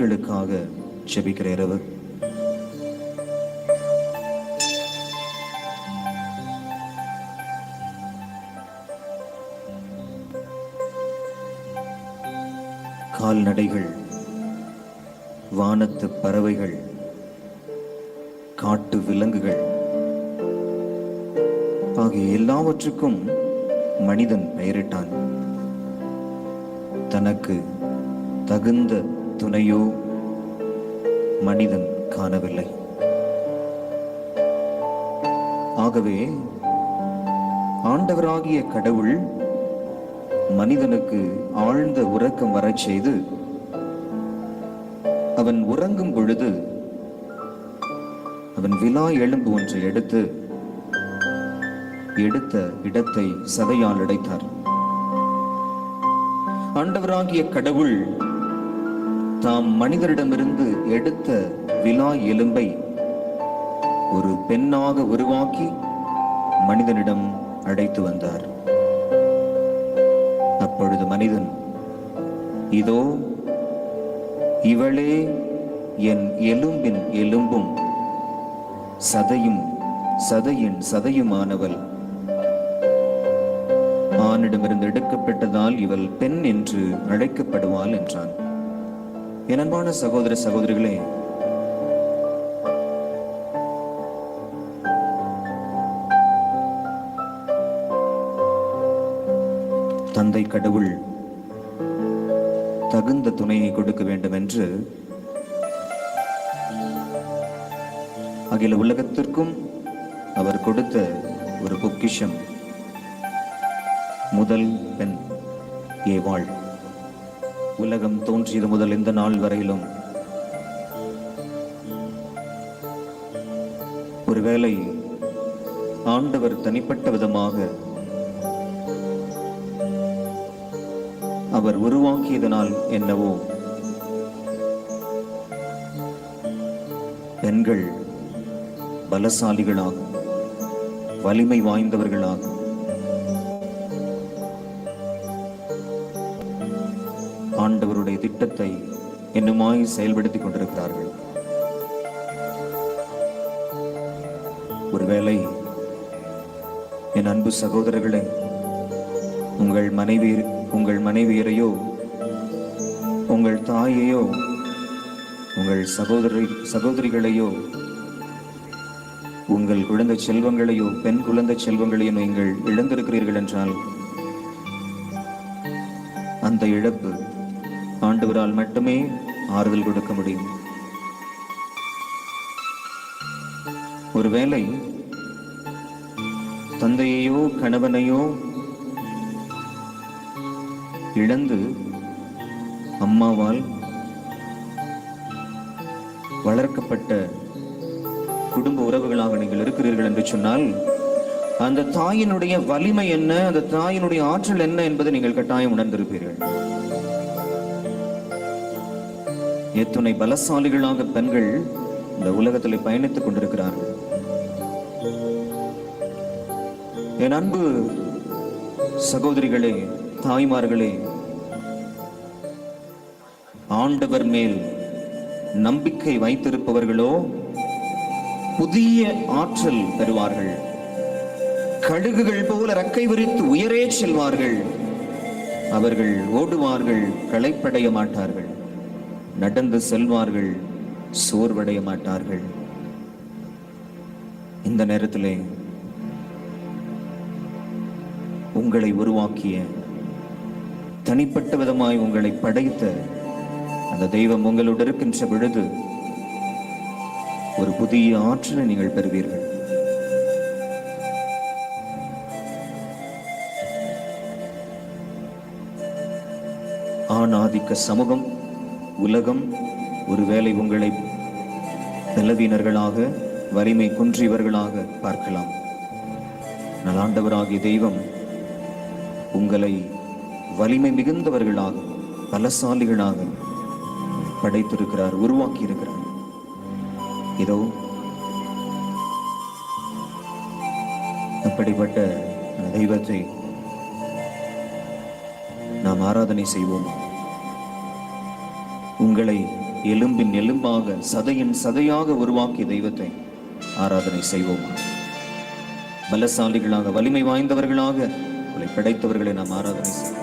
பெண்களுக்காக ஜெபிக்கிற இரவு. கால்நடைகள், வானத்து பறவைகள், காட்டு விலங்குகள் ஆகிய எல்லாவற்றுக்கும் மனிதன் பெயரிட்டான். தனக்கு தகுந்த துணையோ மனிதன் காணவில்லை. ஆகவே ஆண்டவராகிய கடவுள் மனிதனுக்கு ஆழ்ந்த உறக்கம் வரச் செய்து, அவன் உறங்கும் பொழுது அவன் விலா எலும்பு ஒன்றை எடுத்த இடத்தை சதையால் அடைத்தார். ஆண்டவராகிய கடவுள் தாம் மனிதரிடமிருந்து எடுத்த விலா எலும்பை ஒரு பெண்ணாக உருவாக்கி மனிதனிடம் அழைத்து வந்தார். அப்பொழுது மனிதன், இதோ இவளே என் எலும்பின் எலும்பும் சதையின் சதையுமானவள், ஆணிடமிருந்து எடுக்கப்பட்டதால் இவள் பெண் என்று அழைக்கப்படுவாள் என்றான். என் அன்பான சகோதர சகோதரிகளே, தந்தை கடவுள் தகுந்த துணையை கொடுக்க வேண்டும் என்று அகில உலகத்திற்கும் அவர் கொடுத்த ஒரு பொக்கிஷம் முதல் பெண் ஏவாள். உலகம் தோன்றியது முதல் இந்த நாள் வரையிலும் ஒருவேளை ஆண்டவர் தனிப்பட்ட விதமாக அவர் உருவாக்கியதனால் என்னவோ பெண்கள் பலசாலிகளாக, வலிமை வாய்ந்தவர்களாக, ஆண்டவருடைய திட்டத்தை இன்னுமாய் செயல்படுத்திக் கொண்டிருக்கிறார்கள். ஒருவேளை என் அன்பு சகோதரர்களே, உங்கள் மனைவியரையோ, உங்கள் தாயையோ, உங்கள் சகோதரிகளையோ, உங்கள் குழந்தை செல்வங்களையோ, பெண் குழந்தை செல்வங்களையோ நீங்கள் இழந்திருக்கிறீர்கள் என்றால் அந்த இழப்பு ஆண்டவரால் மட்டுமே ஆறுதல் கொடுக்க முடியும். ஒருவேளை தந்தையையோ கணவனையோ இழந்து அம்மாவால் வளர்க்கப்பட்ட குடும்ப உறவுகளாக நீங்கள் இருக்கிறீர்கள் என்று சொன்னால், அந்த தாயினுடைய வலிமை என்ன, அந்த தாயினுடைய ஆற்றல் என்ன என்பதை நீங்கள் கட்டாயம் உணர்ந்திருப்பீர்கள். எத்துணை பலசாலிகளாக பெண்கள் இந்த உலகத்தில் பயணித்துக் கொண்டிருக்கிறார்கள். என் அன்பு சகோதரிகளே, தாய்மார்களே, ஆண்டவர் மேல் நம்பிக்கை வைத்திருப்பவர்களோ புதிய ஆற்றல் பெறுவார்கள். கழுகுகள் போல ரெக்கை விரித்து உயரே செல்வார்கள். அவர்கள் ஓடுவார்கள், களைப்படைய மாட்டார்கள். நடந்து செல்வார்கள், சோர்வடைய மாட்டார்கள். இந்த நேரத்திலே உங்களை உருவாக்கிய, தனிப்பட்ட விதமாய் உங்களை படைத்த அந்த தெய்வம் உங்களோடு இருக்கின்ற பொழுது ஒரு புதிய ஆற்றலை நீங்கள் பெறுவீர்கள். ஆணாதிக்க சமூகம், உலகம் ஒருவேளை உங்களை பலவீனர்களாக, வலிமை குன்றியவர்களாக பார்க்கலாம். நலாண்டவராகிய தெய்வம் உங்களை வலிமை மிகுந்தவர்களாக, பலசாலிகளாக படைத்திருக்கிறார், உருவாக்கி இருக்கிறார். இதோ அப்படிப்பட்ட தெய்வத்தை நாம் ஆராதனை செய்வோம். உங்களை எலும்பின் எலும்பாக, சதையின் சதையாக உருவாக்கிய தெய்வத்தை ஆராதனை செய்வோமா? பலசாலிகளாக, வலிமை வாய்ந்தவர்களாக உங்களை படைத்தவர்களை நாம் ஆராதனை செய்வோம்.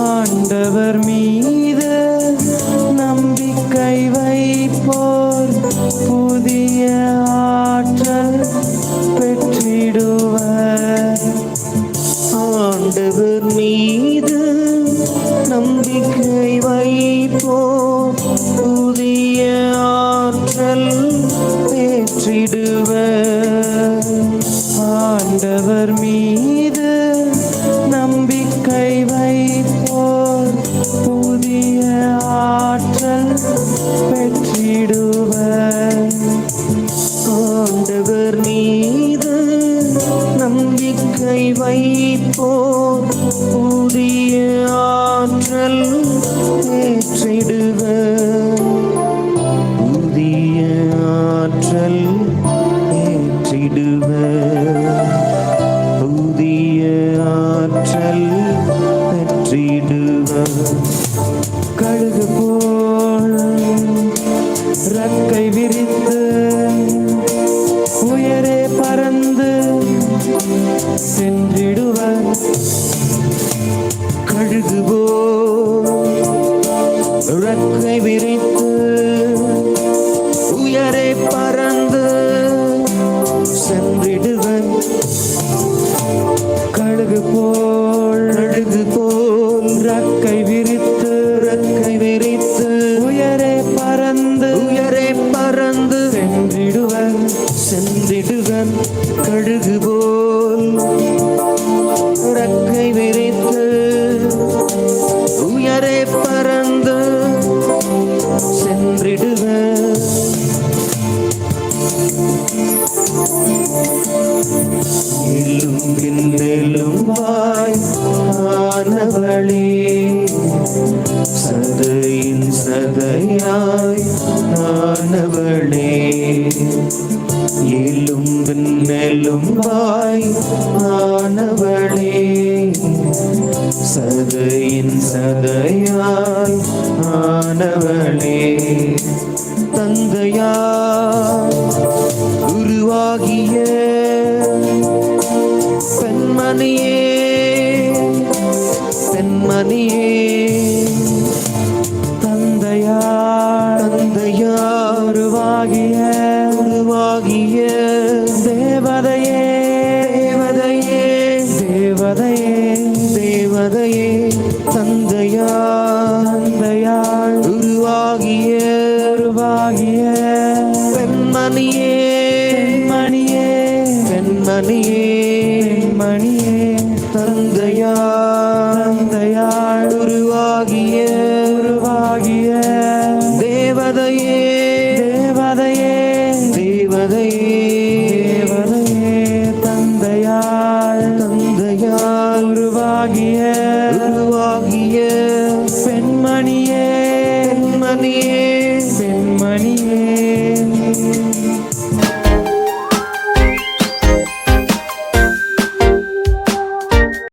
ஆண்டவர் மீது நம்பிக்கை வைப்போர் புதிய ஆற்றல் பெற்றிடுவர். ஆண்டவர் மீது நம்பிக்கை வைப்போர் புதிய ஆற்றல் பெற்றிடுவர். ஆண்டவர் மீது நம்பிக்கை வைப்போர் புதிய ஆற்றல் பெற்றிடுவர். ஆண்டவர் மீது நம்பிக்கை வைப்போர் புதிய ஆற்றல் பெற்றிடுவர். புதிய ஆற்றல் பெற்றிடுவர். புதிய ஆற்றல் பெற்றிடுவர். கழுகு போல் ரக்கை விரித்து உயரே பறந்து சென்றிடுவர். கழுகு போல் ரக்கை விரித்து உயரே பறந்து சென்றிடுவர். கழுகு போல் ரக்கை விரித்து உயரே பறந்து சென்றிடுவர். கழுகு போல் ரக்கை விரித்து உயரே பறந்து சென்றிடுவர். எலும்பின் எலும்பாய் ஆனவளே, சதையாய் ஆனவளே, சதையின் சதையாய் ஆனவளே, தந்தையாய் உருவாகிய பெண்மணியே, பெண்மணியே, தந்தையார் உருவாகிய தேவதையே, தேவதையே, தேவதையே, தேவதையே, தந்தையார் உருவாகிய பெண்மணியே, பெண்மணியே, பெண்மணியே, தந்தையார் உருவாகிய தேவதையே,